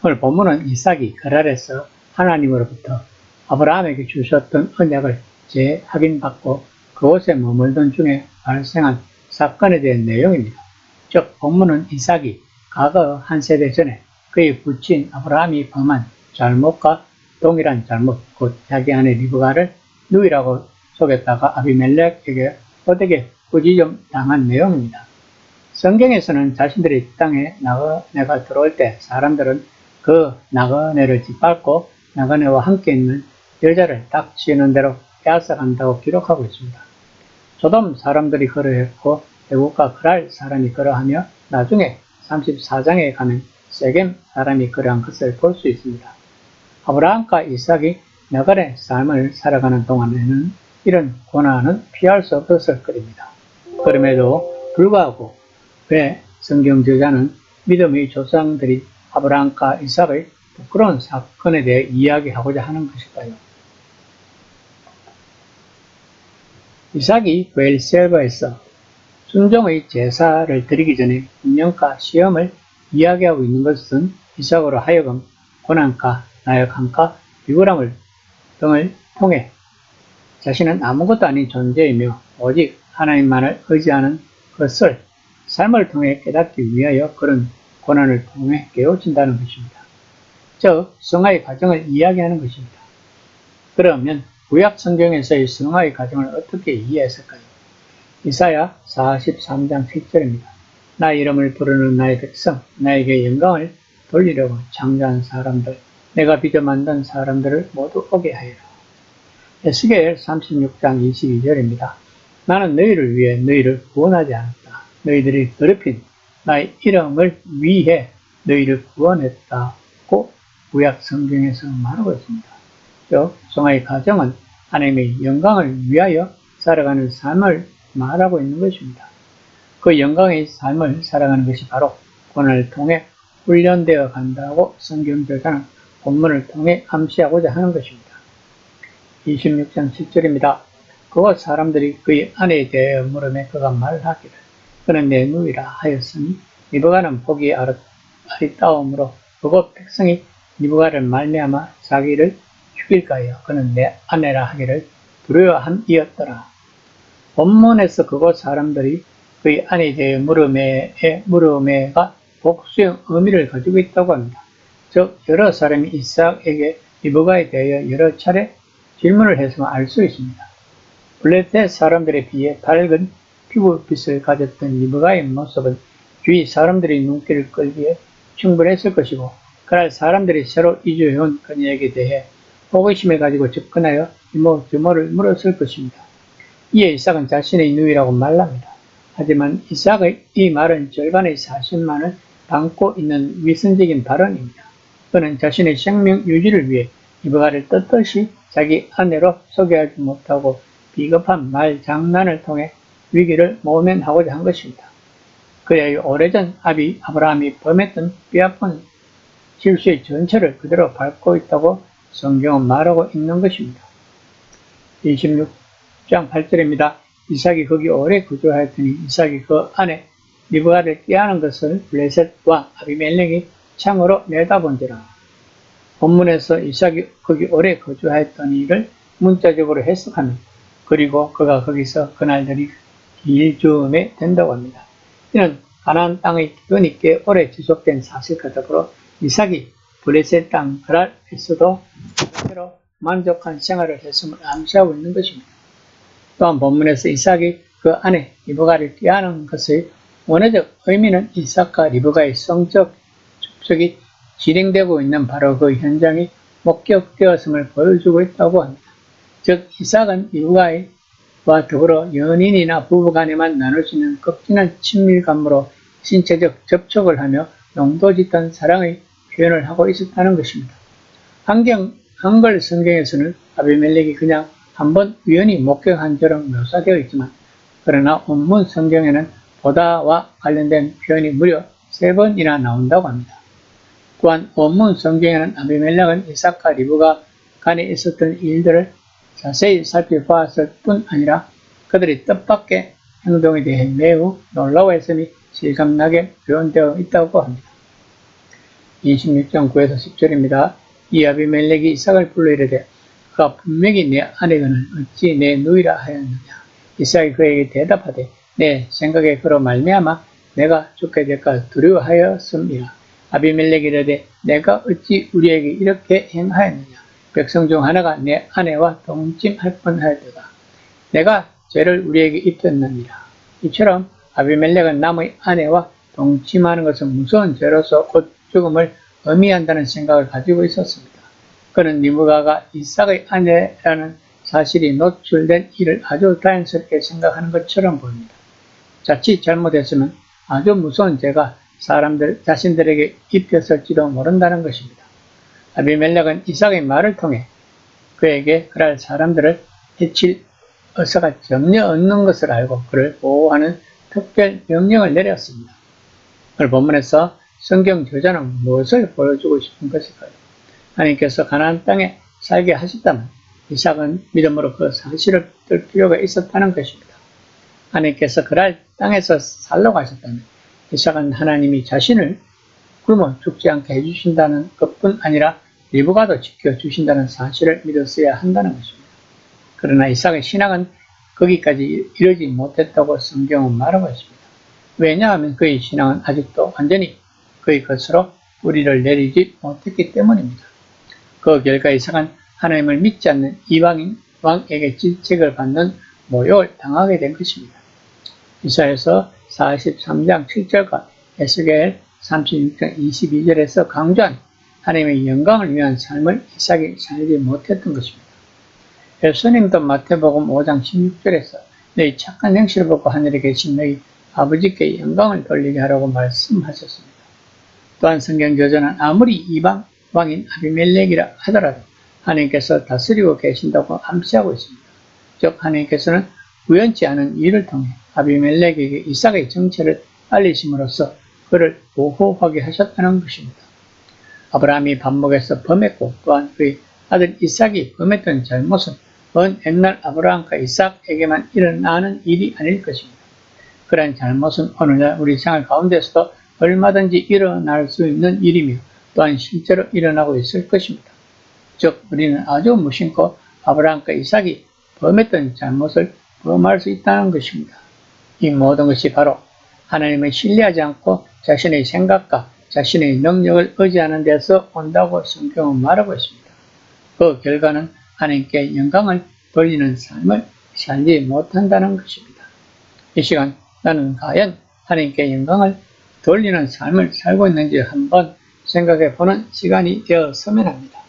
오늘 본문은 이삭이 그랄에서 하나님으로부터 아브라함에게 주셨던 언약을 재확인받고 그곳에 머물던 중에 발생한 사건에 대한 내용입니다. 즉 본문은 이삭이 과거 한 세대 전에 그의 부친 아브라함이 범한 잘못과 동일한 잘못, 곧 자기 아내 리브가를 누이라고 속였다가 아비멜렉에게 호되게 꾸짖음 당한 내용입니다. 성경에서는 자신들이 땅에 나그네가 들어올 때 사람들은 그 나그네를 짓밟고 나그네와 함께 있는 여자를 딱 지는 대로 빼앗아간다고 기록하고 있습니다. 소돔 사람들이 그러했고 애국과 그랄 사람이 그러하며 나중에 34장에 가면 세겜 사람이 그러한 것을 볼 수 있습니다. 아브라함과 이삭이 나그네 삶을 살아가는 동안에는 이런 고난은 피할 수 없었을 것입니다. 그럼에도 불구하고 왜 성경 저자는 믿음의 조상들이 아브라함과 이삭의 부끄러운 사건에 대해 이야기하고자 하는 것일까요? 이삭이 베엘세바에서 순종의 제사를 드리기 전에 hun련과 시험을 이야기하고 있는 것은 이삭으로 하여금 고난과 나약함과 비굴함을 등을 통해 자신은 아무것도 아닌 존재이며 오직 하나님만을 의지하는 것을 삶을 통해 깨닫기 위하여 그런 고난을 통해 깨우친다는 것입니다. 즉 성화의 과정을 이야기하는 것입니다. 그러면 구약 성경에서의 성화의 과정을 어떻게 이해했을까요? 이사야 43장 7절입니다. 나의 이름을 부르는 나의 백성, 나에게 영광을 돌리려고 창조한 사람들, 내가 빚어 만든 사람들을 모두 오게 하여라. 에스겔 36장 22절입니다. 나는 너희를 위해 너희를 구원하지 않았다. 너희들이 더럽힌 나의 이름을 위해 너희를 구원했다고 구약 성경에서 말하고 있습니다. 즉 성화의 과정은 하나님의 영광을 위하여 살아가는 삶을 말하고 있는 것입니다. 그 영광의 삶을 살아가는 것이 바로 고난을 통해 훈련되어 간다고 성경 저자는 본문을 통해 암시하고자 하는 것입니다. 26장 7절입니다. 그곳 사람들이 그의 아내에 대해 물으며 그가 말하기를 그는 내 누이라 하였으니 리브가는 보기 아리따움으로 그곳 백성이 리브가를 말미암아 자기를 죽일까요? 그는 내 아내라 하기를 두려워함이었더라. 본문에서 그곳 사람들이 그의 아내에 대해 물음에가 복수의 의미를 가지고 있다고 합니다. 즉 여러 사람이 이삭에게 리브가에 대하여 여러 차례 질문을 해서 알 수 있습니다. 블레셋 사람들에 비해 밝은 피부빛을 가졌던 리브가의 모습은 주위 사람들의 눈길을 끌기에 충분했을 것이고 그날 사람들이 새로 이주해온 그녀에게 대해 호기심을 가지고 접근하여 이모저모를 물었을 것입니다. 이에 이삭은 자신의 누이라고 말합니다. 하지만 이삭의 이 말은 절반의 사실만을 담고 있는 위선적인 발언입니다. 그는 자신의 생명 유지를 위해 리브가를 떳떳이 자기 아내로 소개하지 못하고 비겁한 말 장난을 통해 위기를 모면하고자 한 것입니다. 그의 오래전 아비 아브라함이 범했던 뼈아픈 실수의 전체를 그대로 밟고 있다고 성경은 말하고 있는 것입니다. 26장 8절입니다. 이삭이 거기 오래 거주하였더니 이삭이 그 아내 리브가를 꾀하는 것을 블레셋과 아비멜렉이 창으로 내다본지라. 본문에서 이삭이 거기 오래 거주하였더니를 문자적으로 해석하면 그리고 그가 거기서 그날들이 길즈음에 된다고 합니다. 이는 가나안 땅의 기근이 꽤 오래 지속된 사실과 더불어 이삭이 블레셋 땅 그랄에서도 그대로 만족한 생활을 했음을 암시하고 있는 것입니다. 또한 본문에서 이삭이 그 아내 리브가를 꾀하는 것의 원어적 의미는 이삭과 리브가의 성적 접촉이 진행되고 있는 바로 그 현장이 목격되었음을 보여주고 있다고 합니다. 즉 이삭은 리브가와 더불어 연인이나 부부간에만 나눌 수 있는 극진한 친밀감으로 신체적 접촉을 하며 용도짓던 사랑의 표현을 하고 있었다는 것입니다. 한글 성경에서는 아비멜렉이 그냥 한번 우연히 목격한 처럼 묘사되어 있지만 그러나 원문 성경에는 보다와 관련된 표현이 무려 3번이나 나온다고 합니다. 또한 원문 성경에는 아비멜렉은 이삭과 리브가 간에 있었던 일들을 자세히 살펴보았을 뿐 아니라 그들의 뜻밖의 행동에 대해 매우 놀라워했음이 실감나게 표현되어 있다고 합니다. 26장 9에서 10절입니다. 이 아비멜렉이 이삭을 불러 이르되 그가 분명히 내 아내거늘 어찌 내 누이라 하였느냐. 이삭이 그에게 대답하되 내 생각에 그로 말미암아 내가 죽게 될까 두려워하였음이라. 아비멜렉이 이르되 내가 어찌 우리에게 이렇게 행하였느냐. 백성 중 하나가 내 아내와 동침할 뻔하였도다. 내가 죄를 우리에게 입혔느니라. 이처럼 아비멜렉은 남의 아내와 동침하는 것은 무서운 죄로서 곧 죽음을 의미한다는 생각을 가지고 있었습니다. 그는 리브가가 이삭의 아내라는 사실이 노출된 일을 아주 다행스럽게 생각하는 것처럼 보입니다. 자칫 잘못했으면 아주 무서운 죄가 자신들에게 입혔을지도 모른다는 것입니다. 아비멜렉은 이삭의 말을 통해 그에게 그럴 사람들을 해칠 의사가 전혀 없는 것을 알고 그를 보호하는 특별 명령을 내렸습니다. 오늘 본문에서 성경 저자는 무엇을 보여주고 싶은 것일까요? 하나님께서 가나안 땅에 살게 하셨다면 이삭은 믿음으로 그 사실을 들 필요가 있었다는 것입니다. 하나님께서 그랄 땅에서 살러 가셨다면 이삭은 하나님이 자신을 굶어 죽지 않게 해주신다는 것뿐 아니라 리브가도 지켜주신다는 사실을 믿었어야 한다는 것입니다. 그러나 이삭의 신앙은 거기까지 이르지 못했다고 성경은 말하고 있습니다. 왜냐하면 그의 신앙은 아직도 완전히 그의 것으로 뿌리를 내리지 못했기 때문입니다. 그 결과 이삭은 하나님을 믿지 않는 이방인 왕에게 질책을 받는 모욕을 당하게 된 것입니다. 이사야서 43장 7절과 에스겔 36장 22절에서 강조한 하나님의 영광을 위한 삶을 이삭이 살지 못했던 것입니다. 예수님도 마태복음 5장 16절에서 너희 착한 행실을 보고 하늘에 계신 너희 아버지께 영광을 돌리게 하라고 말씀하셨습니다. 또한 성경 저자는 아무리 이방 왕인 아비멜렉이라 하더라도 하나님께서 다스리고 계신다고 암시하고 있습니다. 즉 하나님께서는 우연치 않은 일을 통해 아비멜렉에게 이삭의 정체를 알리심으로써 그를 보호하게 하셨다는 것입니다. 아브라함이 반목에서 범했고 또한 그의 아들 이삭이 범했던 잘못은 먼 옛날 아브라함과 이삭에게만 일어나는 일이 아닐 것입니다. 그러한 잘못은 오늘날 우리 생활 가운데서도 얼마든지 일어날 수 있는 일이며 또한 실제로 일어나고 있을 것입니다. 즉 우리는 아주 무심코 아브라함과 이삭이 범했던 잘못을 범할 수 있다는 것입니다. 이 모든 것이 바로 하나님을 신뢰하지 않고 자신의 생각과 자신의 능력을 의지하는 데서 온다고 성경은 말하고 있습니다. 그 결과는 하나님께 영광을 돌리는 삶을 살지 못한다는 것입니다. 이 시간 나는 과연 하나님께 영광을 돌리는 삶을 살고 있는지 한번 생각해 보는 시간이 되었으면 합니다.